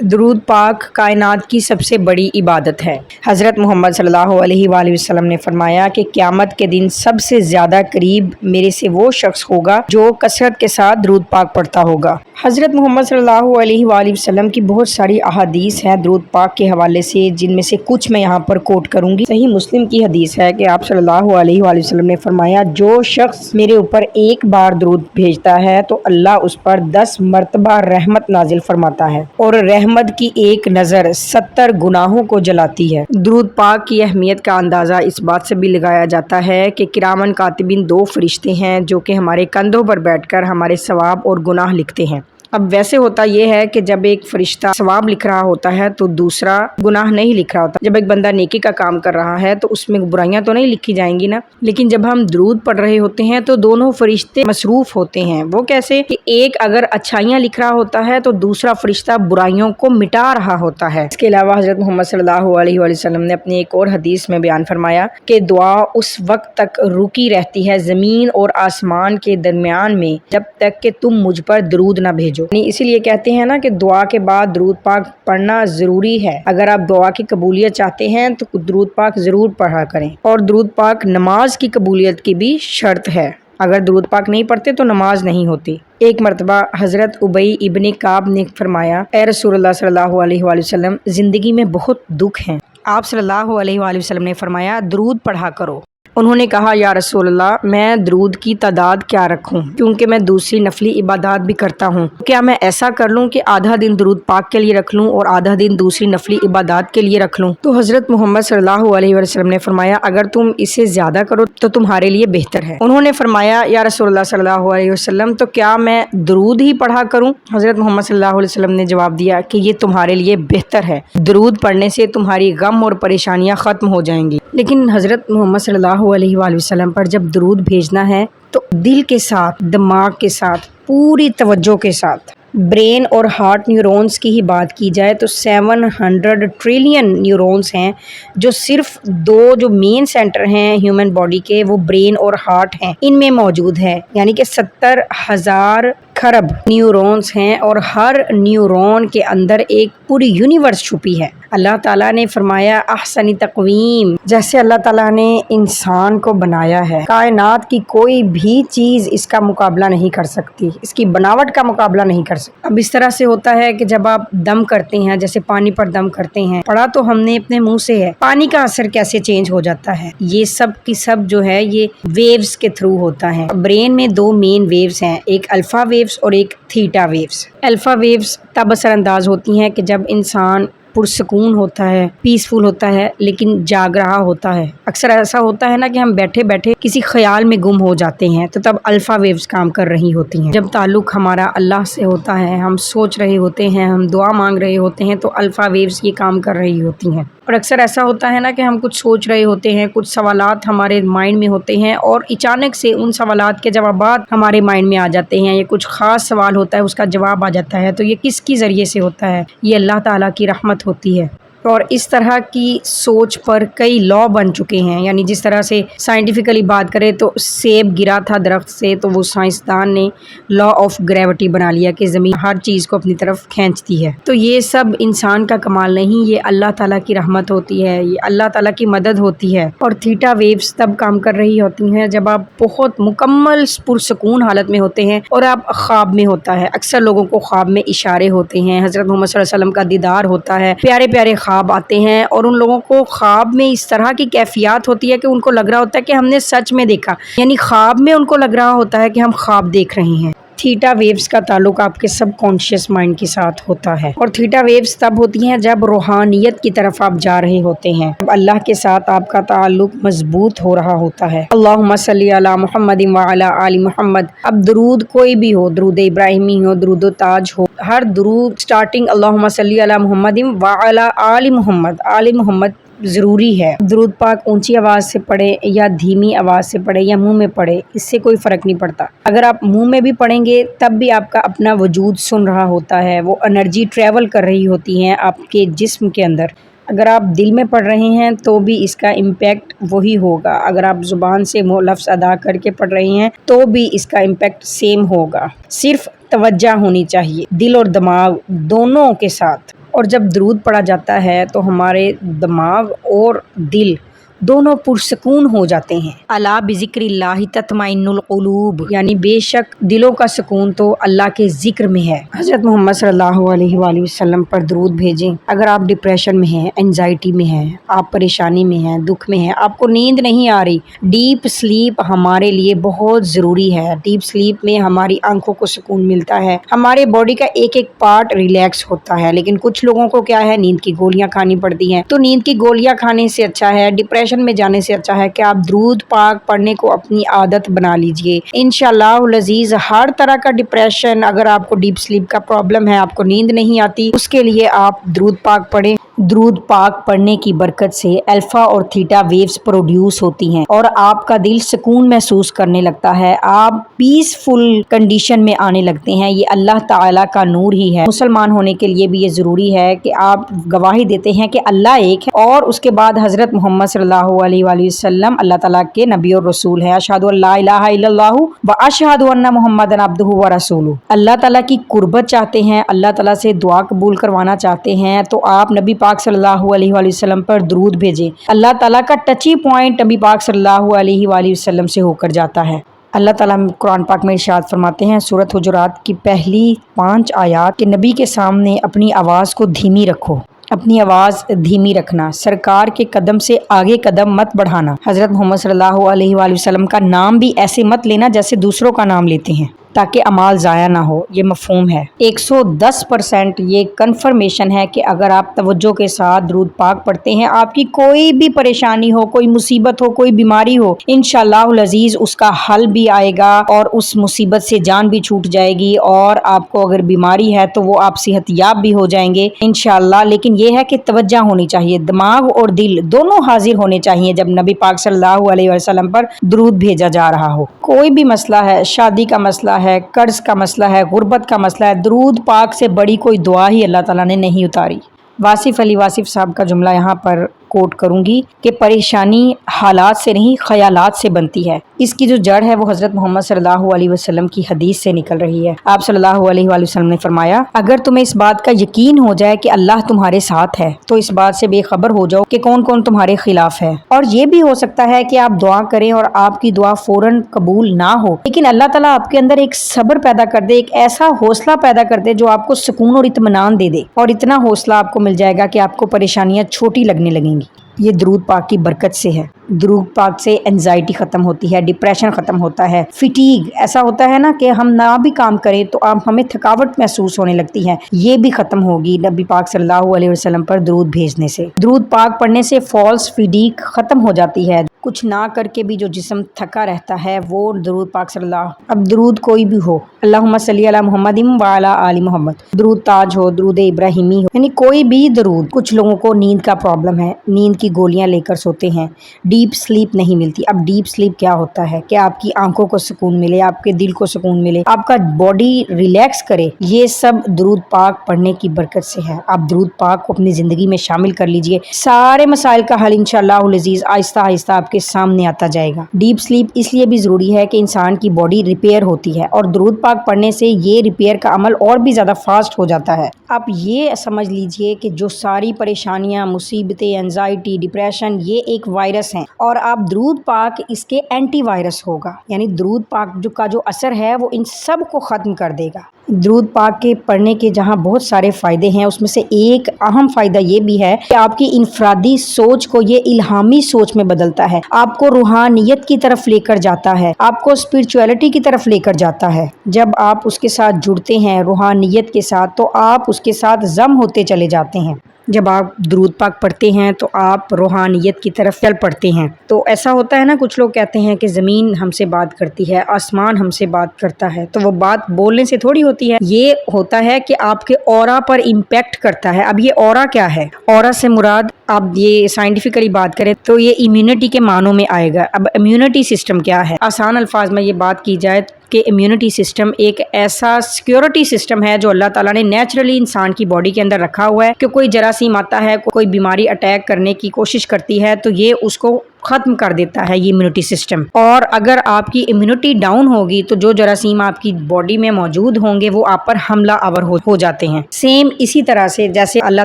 درود پاک کائنات کی سب سے بڑی عبادت ہے۔ حضرت محمد صلی اللہ علیہ وآلہ وسلم نے فرمایا کہ قیامت کے دن سب سے زیادہ قریب میرے سے وہ شخص ہوگا جو کثرت کے ساتھ درود پاک پڑھتا ہوگا۔ حضرت محمد صلی اللہ علیہ وآلہ وسلم کی بہت ساری احادیث ہیں درود پاک کے حوالے سے، جن میں سے کچھ میں یہاں پر کوٹ کروں گی۔ صحیح مسلم کی حدیث ہے کہ آپ صلی اللہ علیہ وآلہ وسلم نے فرمایا، جو شخص میرے اوپر ایک بار درود بھیجتا ہے تو اللہ اس پر 10 مرتبہ رحمت نازل فرماتا ہے، اور رحمت کی ایک نظر 70 گناہوں کو جلاتی ہے۔ درود پاک کی اہمیت کا اندازہ اس بات سے بھی لگایا جاتا ہے کہ کرامن کاتبین 2 فرشتے ہیں جو کہ ہمارے کندھوں پر بیٹھ کر ہمارے ثواب اور گناہ لکھتے ہیں۔ اب ویسے ہوتا یہ ہے کہ جب ایک فرشتہ ثواب لکھ رہا ہوتا ہے تو دوسرا گناہ نہیں لکھ رہا ہوتا۔ جب ایک بندہ نیکی کا کام کر رہا ہے تو اس میں برائیاں تو نہیں لکھی جائیں گی نا، لیکن جب ہم درود پڑھ رہے ہوتے ہیں تو دونوں فرشتے مصروف ہوتے ہیں۔ وہ کیسے کہ ایک اگر اچھائیاں لکھ رہا ہوتا ہے تو دوسرا فرشتہ برائیوں کو مٹا رہا ہوتا ہے۔ اس کے علاوہ حضرت محمد صلی اللہ علیہ وآلہ وسلم نے اپنی ایک اور حدیث میں بیان فرمایا کہ دعا اس وقت تک رکی رہتی ہے زمین اور آسمان کے درمیان میں جب تک کہ تم مجھ پر درود نہ بھیجو۔ اسی لیے کہتے ہیں نا کہ دعا کے بعد درود پاک پڑھنا ضروری ہے۔ اگر آپ دعا کی قبولیت چاہتے ہیں تو درود پاک ضرور پڑھا کریں، اور درود پاک نماز کی قبولیت کی بھی شرط ہے۔ اگر درود پاک نہیں پڑھتے تو نماز نہیں ہوتی۔ ایک مرتبہ حضرت ابی ابن کعب نے فرمایا، اے رسول اللہ صلی اللہ علیہ وآلہ وسلم، زندگی میں بہت دکھ ہیں۔ آپ صلی اللہ علیہ وآلہ وسلم نے فرمایا، درود پڑھا کرو۔ انہوں نے کہا، یا رسول اللہ، میں درود کی تعداد کیا رکھوں، کیونکہ میں دوسری نفلی عبادات بھی کرتا ہوں۔ کیا میں ایسا کر لوں کہ آدھا دن درود پاک کے لیے رکھ لوں اور آدھا دن دوسری نفلی عبادات کے لیے رکھ لوں؟ تو حضرت محمد صلی اللہ علیہ وسلم نے فرمایا، اگر تم اسے زیادہ کرو تو تمہارے لیے بہتر ہے۔ انہوں نے فرمایا، یا رسول اللہ صلی اللہ علیہ وسلم، تو کیا میں درود ہی پڑھا کروں؟ حضرت محمد صلی اللہ علیہ وسلم نے جواب دیا کہ یہ تمہارے لیے بہتر ہے، درود پڑھنے سے تمہاری غم اور پریشانیاں ختم ہو جائیں گی۔ لیکن حضرت محمد صلی اللہ علیہ وآلہ وسلم پر جب درود بھیجنا ہے تو دل کے ساتھ، دماغ کے ساتھ، پوری توجہ کے ساتھ، برین اور ہارٹ نیورونز کی ہی بات کی جائے تو 700 ٹریلین نیورونز ہیں، جو صرف 2 جو مین سینٹر ہیں ہیومن باڈی کے، وہ برین اور ہارٹ ہیں، ان میں موجود ہے، یعنی کہ 70,000 کھرب نیورونز ہیں، اور ہر نیورون کے اندر ایک پوری یونیورس چھپی ہے۔ اللہ تعالیٰ نے فرمایا، احسن تقویم، جیسے اللہ تعالیٰ نے انسان کو بنایا ہے، کائنات کی کوئی بھی چیز اس کا مقابلہ نہیں کر سکتی، اس کی بناوٹ کا مقابلہ نہیں کر سکتی۔ اب اس طرح سے ہوتا ہے کہ جب آپ دم کرتے ہیں، جیسے پانی پر دم کرتے ہیں، پڑھا تو ہم نے اپنے منہ سے ہے، پانی کا اثر کیسے چینج ہو جاتا ہے، یہ سب کی سب جو ہے یہ ویوز کے تھرو ہوتا ہے۔ برین میں 2 مین ویوز ہیں، ایک الفا ویوز اور ایک تھیٹا ویوز۔ الفا ویوز تب اثر انداز ہوتی ہیں کہ جب انسان پرسکون ہوتا ہے، پیسفل ہوتا ہے، لیکن جاگ رہا ہوتا ہے۔ اکثر ایسا ہوتا ہے نا کہ ہم بیٹھے بیٹھے کسی خیال میں گم ہو جاتے ہیں، تو تب الفا ویوز کام کر رہی ہوتی ہیں۔ جب تعلق ہمارا اللہ سے ہوتا ہے، ہم سوچ رہے ہوتے ہیں، ہم دعا مانگ رہے ہوتے ہیں، تو الفا ویوز یہ کام کر رہی ہوتی ہیں۔ اور اکثر ایسا ہوتا ہے نا کہ ہم کچھ سوچ رہے ہوتے ہیں، کچھ سوالات ہمارے مائنڈ میں ہوتے ہیں، اور اچانک سے ان سوالات کے جوابات ہمارے مائنڈ میں آ جاتے ہیں، یا کچھ خاص سوال ہوتا ہے اس کا جواب آ جاتا ہے، تو یہ کس کی ذریعے سے ہوتا ہے؟ یہ اللہ تعالیٰ کی رحمت ہوتی ہے۔ اور اس طرح کی سوچ پر کئی لا بن چکے ہیں، یعنی جس طرح سے سائنٹیفکلی بات کریں تو سیب گرا تھا درخت سے تو وہ سائنسدان نے لا آف گریوٹی بنا لیا کہ زمین ہر چیز کو اپنی طرف کھینچتی ہے۔ تو یہ سب انسان کا کمال نہیں، یہ اللہ تعالیٰ کی رحمت ہوتی ہے، یہ اللہ تعالیٰ کی مدد ہوتی ہے۔ اور تھیٹا ویوز تب کام کر رہی ہوتی ہیں جب آپ بہت مکمل پرسکون حالت میں ہوتے ہیں اور آپ خواب میں ہوتا ہے۔ اکثر لوگوں کو خواب میں اشارے ہوتے ہیں، حضرت محمد صلی اللہ علیہ وسلم کا دیدار ہوتا ہے، پیارے پیارے خواب آتے ہیں، اور ان لوگوں کو خواب میں اس طرح کی کیفیات ہوتی ہے کہ ان کو لگ رہا ہوتا ہے کہ ہم نے سچ میں دیکھا، یعنی خواب میں ان کو لگ رہا ہوتا ہے کہ ہم خواب دیکھ رہے ہیں۔ تھیٹا ویوز کا تعلق آپ کے سب کانشیس مائنڈ کے ساتھ ہوتا ہے، اور تھیٹا ویوز تب ہوتی ہیں جب روحانیت کی طرف آپ جا رہے ہوتے ہیں، جب اللہ کے ساتھ آپ کا تعلق مضبوط ہو رہا ہوتا ہے۔ اللہم صلی علی محمد وعلی آل محمد۔ اب درود کوئی بھی ہو، درود ابراہیمی ہو، درود تاج ہو، ہر درود سٹارٹنگ اللہم صلی علی محمد وعلی آل محمد، آل محمد ضروری ہے۔ درود پاک اونچی آواز سے پڑھے یا دھیمی آواز سے پڑھے یا منہ میں پڑھے، اس سے کوئی فرق نہیں پڑتا۔ اگر آپ منہ میں بھی پڑھیں گے تب بھی آپ کا اپنا وجود سن رہا ہوتا ہے، وہ انرجی ٹریول کر رہی ہوتی ہے آپ کے جسم کے اندر۔ اگر آپ دل میں پڑھ رہے ہیں تو بھی اس کا امپیکٹ وہی ہوگا، اگر آپ زبان سے لفظ ادا کر کے پڑھ رہے ہیں تو بھی اس کا امپیکٹ سیم ہوگا۔ صرف توجہ ہونی چاہیے، دل اور دماغ دونوں کے ساتھ، اور جب درود پڑھا جاتا ہے تو ہمارے دماغ اور دل دونوں پرسکون ہو جاتے ہیں۔ الا بذکر اللہ تطمئن القلوب، یعنی بے شک دلوں کا سکون تو اللہ کے ذکر میں ہے۔ حضرت محمد صلی اللہ علیہ وآلہ وسلم پر درود بھیجیں۔ اگر آپ ڈپریشن میں ہیں، انزائٹی میں ہیں، آپ پریشانی میں ہیں، دکھ میں ہیں، آپ کو نیند نہیں آ رہی، ڈیپ سلیپ ہمارے لیے بہت ضروری ہے۔ ڈیپ سلیپ میں ہماری آنکھوں کو سکون ملتا ہے، ہمارے باڈی کا ایک ایک پارٹ ریلیکس ہوتا ہے، لیکن کچھ لوگوں کو کیا ہے، نیند کی گولیاں کھانی پڑتی ہیں۔ تو نیند کی گولیاں کھانے سے اچھا ہے، ڈپریشن میں جانے سے اچھا ہے کہ آپ درود پاک پڑھنے کو اپنی عادت بنا لیجئے۔ انشاءاللہ العزیز ہر طرح کا ڈپریشن، اگر آپ کو ڈیپ سلیپ کا پرابلم ہے، آپ کو نیند نہیں آتی، اس کے لیے آپ درود پاک پڑھیں۔ درود پاک پڑھنے کی برکت سے الفا اور تھیٹا ویوز پروڈیوس ہوتی ہیں اور آپ کا دل سکون محسوس کرنے لگتا ہے، آپ پیسفل کنڈیشن میں آنے لگتے ہیں۔ یہ اللہ تعالیٰ کا نور ہی ہے۔ مسلمان ہونے کے لیے بھی یہ ضروری ہے کہ آپ گواہی دیتے ہیں کہ اللہ ایک ہے، اور اس کے بعد حضرت محمد صلی اللہ علیہ وآلہ وسلم اللہ تعالیٰ کے نبی اور رسول ہیں۔ اشہد ان لا الہ الا اللہ و اشہد ان محمدًا عبدہ و رسولہ۔ اللہ تعالیٰ کی قربت چاہتے ہیں، اللہ تعالیٰ سے دعا قبول کروانا چاہتے ہیں، تو آپ نبی پاک صلی اللہ علیہ وآلہ وسلم پر درود بھیجیں۔ اللہ تعالیٰ کا ٹچی پوائنٹ نبی پاک صلی اللہ علیہ وآلہ وسلم سے ہو کر جاتا ہے۔ اللہ تعالیٰ قرآن پاک میں ارشاد فرماتے ہیں، سورۃ حجرات کی پہلی 5 آیات، کہ نبی کے سامنے اپنی آواز کو دھیمی رکھو۔ اپنی آواز دھیمی رکھنا، سرکار کے قدم سے آگے قدم مت بڑھانا، حضرت محمد صلی اللہ علیہ وآلہ وسلم کا نام بھی ایسے مت لینا جیسے دوسروں کا نام لیتے ہیں، تاکہ اعمال ضائع نہ ہو۔ یہ مفہوم ہے۔ 110% یہ کنفرمیشن ہے کہ اگر آپ توجہ کے ساتھ درود پاک پڑھتے ہیں، آپ کی کوئی بھی پریشانی ہو، کوئی مصیبت ہو، کوئی بیماری ہو، انشاءاللہ العزیز اس کا حل بھی آئے گا اور اس مصیبت سے جان بھی چھوٹ جائے گی، اور آپ کو اگر بیماری ہے تو وہ آپ صحت یاب بھی ہو جائیں گے انشاءاللہ۔ لیکن یہ ہے کہ توجہ ہونی چاہیے، دماغ اور دل دونوں حاضر ہونے چاہیے جب نبی پاک صلی اللہ علیہ وسلم پر درود بھیجا جا رہا ہو۔ کوئی بھی مسئلہ ہے، شادی کا مسئلہ ہے، قرض کا مسئلہ ہے، غربت کا مسئلہ ہے، درود پاک سے بڑی کوئی دعا ہی اللہ تعالیٰ نے نہیں اتاری۔ واصف علی واصف صاحب کا جملہ یہاں پر کوٹ کروں گی کہ پریشانی حالات سے نہیں، خیالات سے بنتی ہے۔ اس کی جو جڑ ہے وہ حضرت محمد صلی اللہ علیہ وسلم کی حدیث سے نکل رہی ہے۔ آپ صلی اللہ علیہ وآلہ وسلم نے فرمایا، اگر تمہیں اس بات کا یقین ہو جائے کہ اللہ تمہارے ساتھ ہے تو اس بات سے بے خبر ہو جاؤ کہ کون کون تمہارے خلاف ہے۔ اور یہ بھی ہو سکتا ہے کہ آپ دعا کریں اور آپ کی دعا فوراً قبول نہ ہو، لیکن اللہ تعالیٰ آپ کے اندر ایک صبر پیدا کر دے، ایک ایسا حوصلہ پیدا کر دے جو آپ کو سکون اور اطمینان دے دے، اور اتنا حوصلہ آپ کو مل جائے گا کہ آپ کو پریشانیاں چھوٹی لگنے لگیں گی۔ یہ درود پاک کی برکت سے ہے۔ درود پاک سے انزائٹی ختم ہوتی ہے، ڈپریشن ختم ہوتا ہے، فٹیگ ایسا ہوتا ہے نا کہ ہم نہ بھی کام کریں تو ہمیں تھکاوٹ محسوس ہونے لگتی ہے، یہ بھی ختم ہوگی نبی پاک صلی اللہ علیہ وسلم پر درود بھیجنے سے۔ درود پاک پڑھنے سے فالس فٹیگ ختم ہو جاتی ہے۔ کچھ نہ کر کے بھی جو جسم تھکا رہتا ہے وہ درود پاک صلی اللہ، اب درود کوئی بھی ہو، اللہم صلی علی محمد وعلی آل محمد، درود تاج ہو، درود ابراہیمی ہو، یعنی کوئی بھی درود۔ کچھ لوگوں کو نیند کا پرابلم ہے، نیند کی گولیاں لے کر سوتے ہیں، ڈیپ سلیپ نہیں ملتی۔ اب ڈیپ سلیپ کیا ہوتا ہے کہ آپ کی آنکھوں کو سکون ملے، آپ کے دل کو سکون ملے، آپ کا باڈی ریلیکس کرے، یہ سب درود پاک پڑھنے کی برکت سے ہے۔ آپ درود پاک کو اپنی زندگی میں شامل کر لیجئے، سارے مسائل کا حل انشاءاللہ العزیز آہستہ آہستہ آپ کے سامنے آتا جائے گا۔ ڈیپ سلیپ اس لیے بھی ضروری ہے کہ انسان کی باڈی ریپیئر ہوتی ہے، اور درود پاک پڑھنے سے یہ ریپیئر کا عمل اور بھی زیادہ فاسٹ ہو جاتا ہے۔ آپ یہ سمجھ لیجئے کہ جو ساری پریشانیاں، مصیبتیں، انزائٹی، ڈپریشن، یہ ایک وائرس ہیں، اور آپ درود پاک اس کے اینٹی وائرس ہوگا، یعنی درود پاک کا جو اثر ہے وہ ان سب کو ختم کر دے گا۔ درود پاک کے پڑھنے کے جہاں بہت سارے فائدے ہیں، اس میں سے ایک اہم فائدہ یہ بھی ہے کہ آپ کی انفرادی سوچ کو یہ الہامی سوچ میں بدلتا ہے، آپ کو روحانیت کی طرف لے کر جاتا ہے، آپ کو اسپرچویلٹی کی طرف لے کر جاتا ہے۔ جب آپ اس کے ساتھ جڑتے ہیں روحانیت کے ساتھ تو آپ اس کے ساتھ ضم ہوتے چلے جاتے ہیں۔ جب آپ درود پاک پڑھتے ہیں تو آپ روحانیت کی طرف چل پڑتے ہیں۔ تو ایسا ہوتا ہے نا، کچھ لوگ کہتے ہیں کہ زمین ہم سے بات کرتی ہے، آسمان ہم سے بات کرتا ہے، تو وہ بات بولنے سے تھوڑی ہوتی ہے، یہ ہوتا ہے کہ آپ کے اورا پر امپیکٹ کرتا ہے۔ اب یہ اورا کیا ہے؟ اورا سے مراد، آپ یہ سائنٹیفکلی بات کریں تو یہ امیونٹی کے معنوں میں آئے گا۔ اب امیونٹی سسٹم کیا ہے؟ آسان الفاظ میں یہ بات کی جائے کہ امیونٹی سسٹم ایک ایسا سیکیورٹی سسٹم ہے جو اللہ تعالیٰ نے نیچرلی انسان کی باڈی کے اندر رکھا ہوا ہے کہ کوئی جراثیم آتا ہے، کوئی بیماری اٹیک کرنے کی کوشش کرتی ہے تو یہ اس کو ختم کر دیتا ہے یہ امیونٹی سسٹم، اور اگر آپ کی امیونٹی ڈاؤن ہوگی تو جو جراثیم آپ کی باڈی میں موجود ہوں گے وہ آپ پر حملہ آور ہو جاتے ہیں۔ سیم اسی طرح سے جیسے اللہ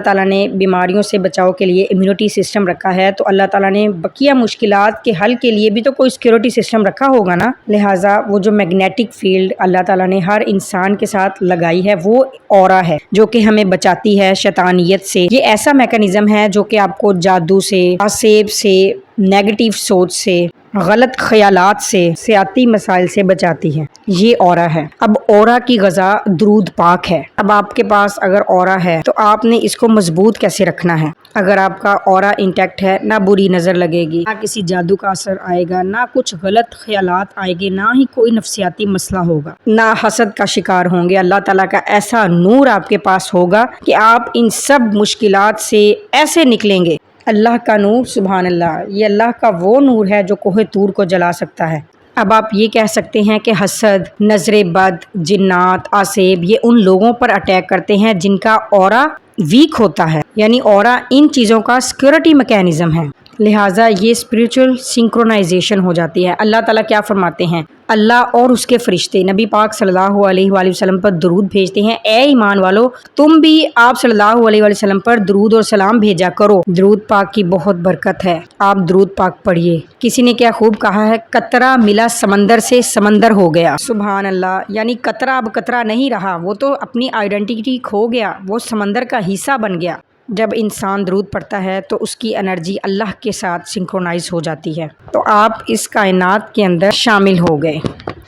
تعالیٰ نے بیماریوں سے بچاؤ کے لیے امیونٹی سسٹم رکھا ہے، تو اللہ تعالیٰ نے بقیہ مشکلات کے حل کے لیے بھی تو کوئی سیکیورٹی سسٹم رکھا ہوگا نا۔ لہٰذا وہ جو میگنیٹک فیلڈ اللہ تعالیٰ نے ہر انسان کے ساتھ لگائی ہے وہ اورا ہے، جو کہ ہمیں بچاتی ہے شیطانیت سے۔ یہ ایسا میکانزم ہے جو کہ آپ کو جادو سے، آسیب سے، نیگیٹو سوچ سے، غلط خیالات سے، سیاتی مسائل سے بچاتی ہے۔ یہ اورا ہے۔ اب اورا کی غذا درود پاک ہے۔ اب آپ کے پاس اگر اورا ہے تو آپ نے اس کو مضبوط کیسے رکھنا ہے؟ اگر آپ کا اورا انٹیکٹ ہے، نہ بری نظر لگے گی، نہ کسی جادو کا اثر آئے گا، نہ کچھ غلط خیالات آئے گے، نہ ہی کوئی نفسیاتی مسئلہ ہوگا، نہ حسد کا شکار ہوں گے۔ اللہ تعالیٰ کا ایسا نور آپ کے پاس ہوگا کہ آپ ان سب مشکلات سے ایسے نکلیں گے۔ اللہ کا نور، سبحان اللہ، یہ اللہ کا وہ نور ہے جو کوہ طور کو جلا سکتا ہے۔ اب آپ یہ کہہ سکتے ہیں کہ حسد، نظر بد، جنات، آسیب یہ ان لوگوں پر اٹیک کرتے ہیں جن کا اورا ویک ہوتا ہے، یعنی اورا ان چیزوں کا سیکیورٹی میکینزم ہے۔ لہٰذا یہ اسپریچول سنکرونائزیشن ہو جاتی ہے۔ اللہ تعالیٰ کیا فرماتے ہیں؟ اللہ اور اس کے فرشتے نبی پاک صلی اللہ علیہ وآلہ وسلم پر درود بھیجتے ہیں، اے ایمان والو تم بھی آپ صلی اللہ علیہ وآلہ وسلم پر درود اور سلام بھیجا کرو۔ درود پاک کی بہت برکت ہے، آپ درود پاک پڑھیے۔ کسی نے کیا خوب کہا ہے، قطرہ ملا سمندر سے سمندر ہو گیا۔ سبحان اللہ، یعنی قطرہ اب قطرہ نہیں رہا، وہ تو اپنی آئیڈینٹی کھو گیا، وہ سمندر کا حصہ بن گیا۔ جب انسان درود پڑھتا ہے تو اس کی انرجی اللہ کے ساتھ سنکرونائز ہو جاتی ہے، تو آپ اس کائنات کے اندر شامل ہو گئے۔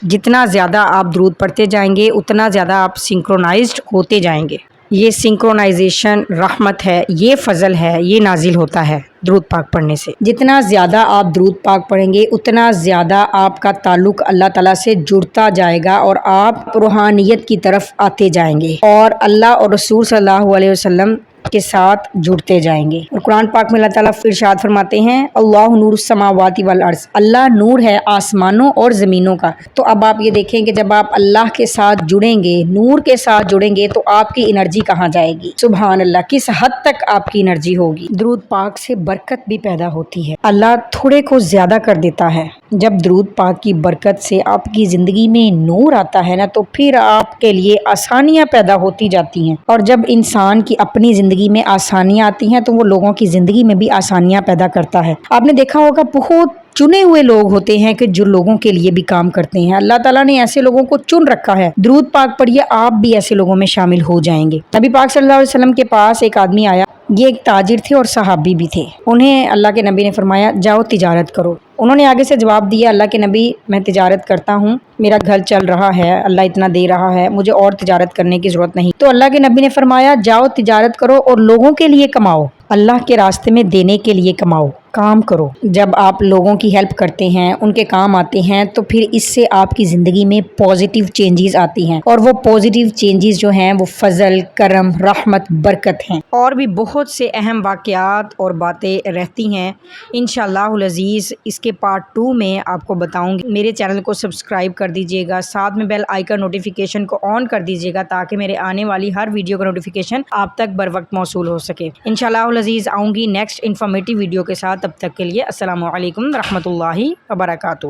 جتنا زیادہ آپ درود پڑھتے جائیں گے اتنا زیادہ آپ سنکرونائزڈ ہوتے جائیں گے۔ یہ سنکرونائزیشن رحمت ہے، یہ فضل ہے، یہ نازل ہوتا ہے درود پاک پڑھنے سے۔ جتنا زیادہ آپ درود پاک پڑھیں گے اتنا زیادہ آپ کا تعلق اللہ تعالیٰ سے جڑتا جائے گا اور آپ روحانیت کی طرف آتے جائیں گے اور اللہ اور رسول صلی اللہ علیہ وسلم کے ساتھ جڑتے جائیں گے۔ اور قرآن پاک میں اللہ تعالیٰ ارشاد فرماتے ہیں، اللہ نور السماوات والارض، اللہ نور ہے آسمانوں اور زمینوں کا۔ تو اب آپ یہ دیکھیں کہ جب آپ اللہ کے ساتھ جڑیں گے، نور کے ساتھ جڑیں گے، تو آپ کی انرجی کہاں جائے گی؟ سبحان اللہ، کس حد تک آپ کی انرجی ہوگی؟ درود پاک سے برکت بھی پیدا ہوتی ہے، اللہ تھوڑے کو زیادہ کر دیتا ہے۔ جب درود پاک کی برکت سے آپ کی زندگی میں نور آتا ہے نا، تو پھر آپ کے لیے آسانیاں پیدا ہوتی جاتی ہیں، اور جب انسان کی اپنی زندگی میں آسانیاں آتی ہیں تو وہ لوگوں کی زندگی میں بھی آسانیاں پیدا کرتا ہے۔ آپ نے دیکھا ہوگا بہت چنے ہوئے لوگ ہوتے ہیں کہ جو لوگوں کے لیے بھی کام کرتے ہیں، اللہ تعالیٰ نے ایسے لوگوں کو چن رکھا ہے۔ درود پاک پڑھیے، آپ بھی ایسے لوگوں میں شامل ہو جائیں گے۔ نبی پاک صلی اللہ علیہ وسلم کے پاس ایک آدمی آیا، یہ ایک تاجر تھے اور صحابی بھی تھے۔ انہیں اللہ کے نبی نے فرمایا، جاؤ تجارت کرو۔ انہوں نے آگے سے جواب دیا، اللہ کے نبی میں تجارت کرتا ہوں، میرا گھر چل رہا ہے، اللہ اتنا دے رہا ہے، مجھے اور تجارت کرنے کی ضرورت نہیں۔ تو اللہ کے نبی نے فرمایا، جاؤ تجارت کرو اور لوگوں کے لیے کماؤ، اللہ کے راستے میں دینے کے لیے کماؤ، کام کرو۔ جب آپ لوگوں کی ہیلپ کرتے ہیں، ان کے کام آتے ہیں، تو پھر اس سے آپ کی زندگی میں پازیٹیو چینجز آتی ہیں، اور وہ پازیٹیو چینجز جو ہیں وہ فضل، کرم، رحمت، برکت ہیں۔ اور بھی بہت سے اہم واقعات اور باتیں رہتی ہیں، انشاءاللہ العزیز اس کے پارٹ 2 میں آپ کو بتاؤں گی۔ میرے چینل کو سبسکرائب کر دیجیے گا، ساتھ میں بیل آئیکن نوٹیفیکیشن کو آن کر دیجیے گا تاکہ میرے آنے والی ہر ویڈیو کا نوٹیفیکیشن آپ تک بر وقت موصول ہو سکے۔ انشاءاللہ العزیز آؤں گی نیکسٹ انفارمیٹیو ویڈیو کے ساتھ، تب تک کے لیے السلام علیکم ورحمۃ اللہ وبرکاتہ۔